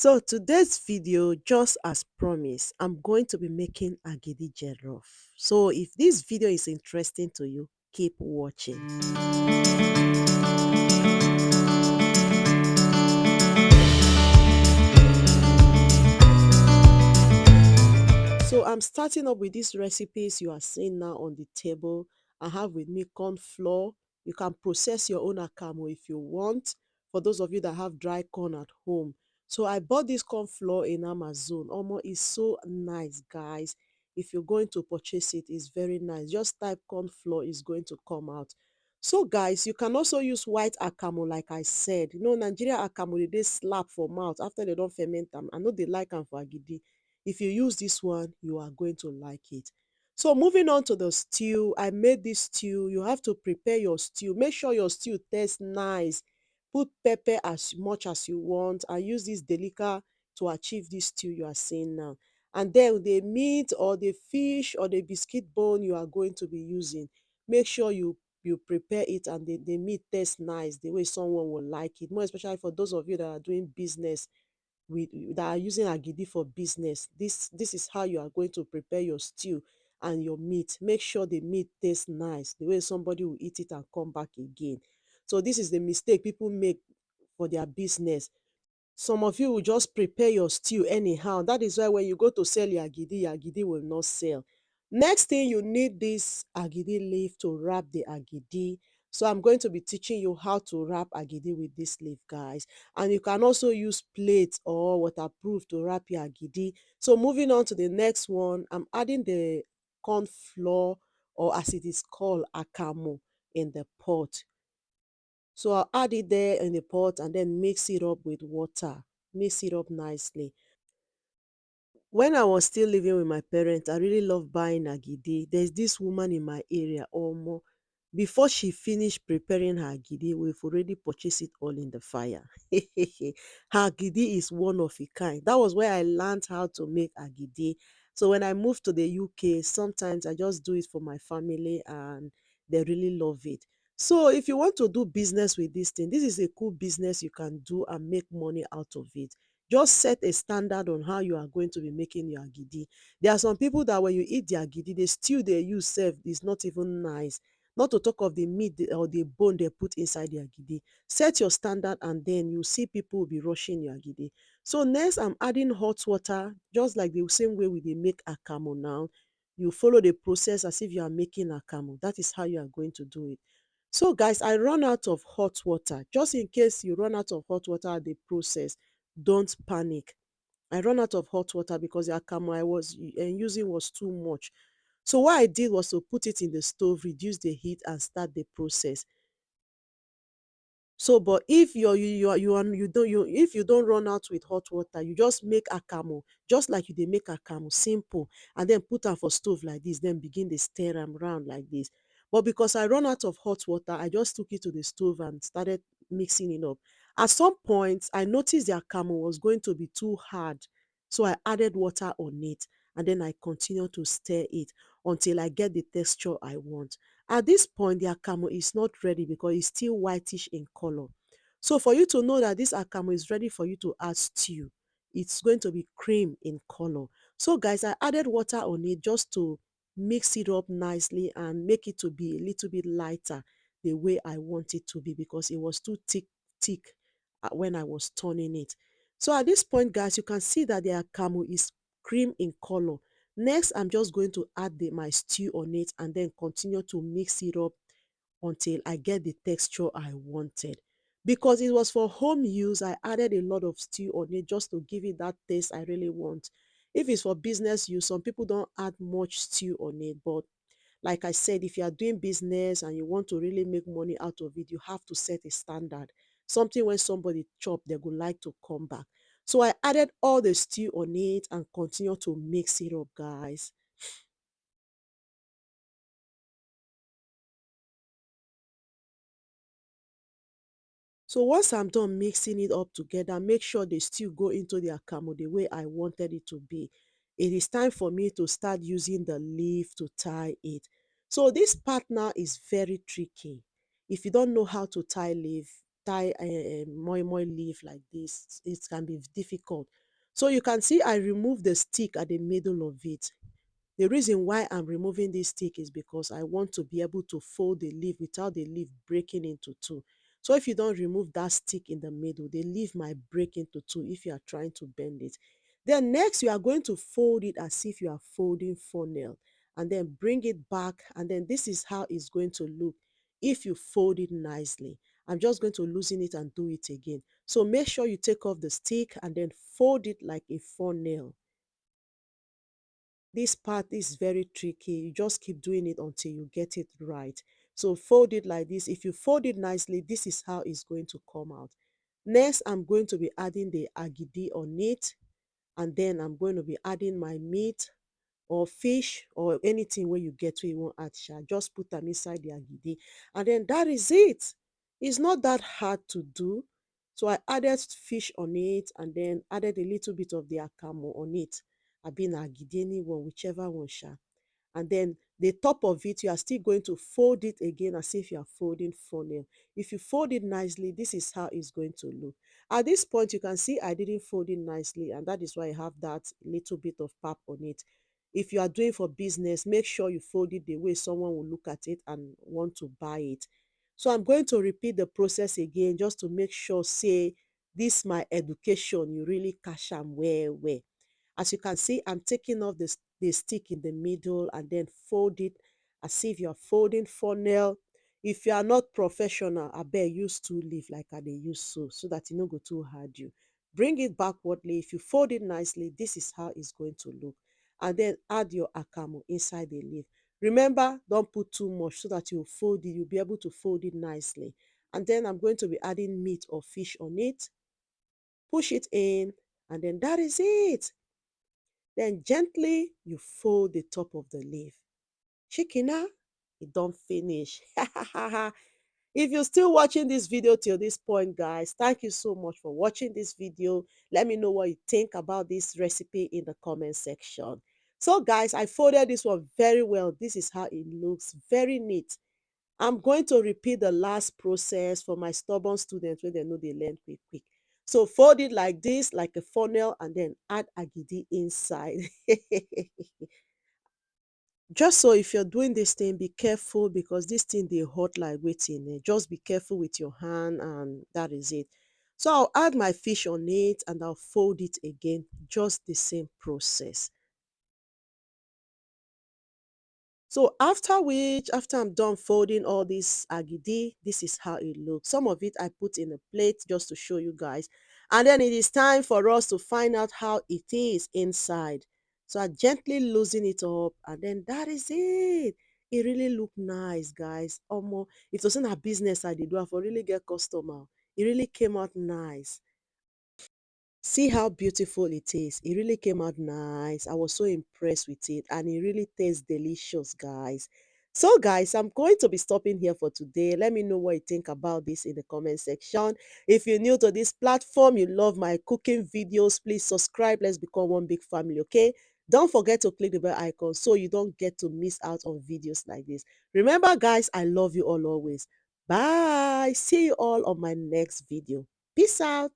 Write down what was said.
So today's video, just as promised, I'm going to be making Agidi Jollof. So if this video is interesting to you, keep watching. So I'm starting up with these recipes you are seeing now on the table. I have with me corn flour. You can process your own akamu if you want, for those of you that have dry corn at home. So I bought this corn flour in Amazon. Omo, it's so nice, guys. If you're going to purchase it, it's very nice. Just type corn flour, it's going to come out. So guys, you can also use white akamu, like I said. You know, Nigeria akamu, they slap for mouth after they don't ferment them. I know they like them for agidi. If you use this one, you are going to like it. So moving on to the stew, I made this stew. You have to prepare your stew. Make sure your stew tastes nice. Put pepper as much as you want and use this delica to achieve this stew you are seeing now. And then the meat or the fish or the biscuit bone you are going to be using, make sure you prepare it and the meat tastes nice the way someone will like it. More especially for those of you that are doing business with that are using agidi for business. This is how you are going to prepare your stew and your meat. Make sure the meat tastes nice the way somebody will eat it and come back again. So this is the mistake people make for their business. Some of you will just prepare your stew anyhow. That is why when you go to sell your agidi will not sell. Next thing, you need this agidi leaf to wrap the agidi. So I'm going to be teaching you how to wrap agidi with this leaf, guys. And you can also use plate or waterproof to wrap your agidi. So moving on to the next one, I'm adding the corn flour, or as it is called, akamu, in the pot. So I'll add it there in the pot and then mix it up with water. Mix it up nicely. When I was still living with my parents, I really love buying agidi. There's this woman in my area, Omo. Before she finished preparing her agidi, we've already purchased it all in the fire. Her agidi is one of a kind. That was where I learned how to make agidi. So when I moved to the UK, sometimes I just do it for my family and they really love it. So if you want to do business with this thing, this is a cool business you can do and make money out of it. Just set a standard on how you are going to be making your agidi. There are some people that when you eat their agidi, the stew they use serve is not even nice. Not to talk of the meat or the bone they put inside the agidi. Set your standard and then you see people will be rushing your agidi. So next, I'm adding hot water, just like the same way we dey make akamu now. You follow the process as if you are making akamu. That is how you are going to do it. So guys, I run out of hot water. Just in case you run out of hot water at the process, don't panic. I run out of hot water because the akamu I was using was too much. So what I did was to put it in the stove, reduce the heat and start the process. So but if you don't run out with hot water, you just make akamu just like you dey make akamu, simple, and then put am for stove like this, then begin dey stir am round like this. But because I run out of hot water, I just took it to the stove and started mixing it up. At some point, I noticed the akamu was going to be too hard, so I added water on it and then I continued to stir it until I get the texture I want. At this point, the akamu is not ready because it's still whitish in color. So for you to know that this akamu is ready for you to add stew, it's going to be cream in color. So guys, I added water on it just to mix it up nicely and make it to be a little bit lighter the way I want it to be, because it was too thick when I was turning it. So at this point, guys, you can see that the akamu is cream in color. Next, I'm just going to add my stew on it and then continue to mix it up until I get the texture I wanted. Because it was for home use, I added a lot of stew on it just to give it that taste I really want. If it's for business use, some people don't add much stew on it, but like I said, if you are doing business and you want to really make money out of it, you have to set a standard. Something when somebody chop, they would like to come back. So I added all the stew on it and continue to mix it up, guys. So once I'm done mixing it up together, make sure the stew go into the akamu the way I wanted it to be. It is time for me to start using the leaf to tie it. So this part now is very tricky. If you don't know how to tie leaf, tie a moi moi leaf like this, it can be difficult. So you can see I remove the stick at the middle of it. The reason why I'm removing this stick is because I want to be able to fold the leaf without the leaf breaking into two. So if you don't remove that stick in the middle, the leaf might break into two if you are trying to bend it. Then next, you are going to fold it as if you are folding funnel, and then bring it back, and then this is how it's going to look if you fold it nicely. I'm just going to loosen it and do it again. So make sure you take off the stick and then fold it like a funnel. This part is very tricky. You just keep doing it until you get it right. So fold it like this. If you fold it nicely, this is how it's going to come out. Next, I'm going to be adding the agidi on it, and then I'm going to be adding my meat or fish or anything where you get where you want add sha. Just put them inside the agidi, and then that is it. It's not that hard to do. So I added fish on it and then added a little bit of the akamo on it. I been agidi anyone, whichever one sha. And then the top of it, you are still going to fold it again as if you are folding funnel. If you fold it nicely, this is how it's going to look. At this point, you can see I didn't fold it nicely, and that is why I have that little bit of pap on it. If you are doing for business, make sure you fold it the way someone will look at it and want to buy it. So I'm going to repeat the process again just to make sure, say, this my education, you really cash am well, well. As you can see, I'm taking off the stick in the middle and then fold it as if you're folding funnel. If you are not professional, I better use two leaf like I dey use so that e no go too hard you. Bring it backwardly. If you fold it nicely, this is how it's going to look. And then add your akamo inside the leaf. Remember, don't put too much so that you fold it. You'll be able to fold it nicely. And then I'm going to be adding meat or fish on it. Push it in, and then that is it. Then gently you fold the top of the leaf. Shikina, it don't finish. If you're still watching this video till this point, guys, thank you so much for watching this video. Let me know what you think about this recipe in the comment section. So guys, I folded this one very well. This is how it looks, very neat. I'm going to repeat the last process for my stubborn students when they know they learn quick, quick. So fold it like this, like a funnel, and then add agidi inside. Just so if you're doing this thing, be careful because this thing they hot like waiting. Just be careful with your hand, and that is it. So I'll add my fish on it and I'll fold it again. Just the same process. So after which, after I'm done folding all this agidi, this is how it looks. Some of it I put in a plate just to show you guys. And then it is time for us to find out how it is inside. So I gently loosen it up, and then that is it. It really look nice, guys. Omo, if it wasn't a business I did do, I for really get customer. It really came out nice. See how beautiful it is. It really came out nice. I was so impressed with it, and it really tastes delicious, guys. So guys, I'm going to be stopping here for today. Let me know what you think about this in the comment section. If you're new to this platform, you love my cooking videos, please subscribe. Let's become one big family, okay? Don't forget to click the bell icon so you don't get to miss out on videos like this. Remember guys, I love you all always. Bye. See you all on my next video. Peace out.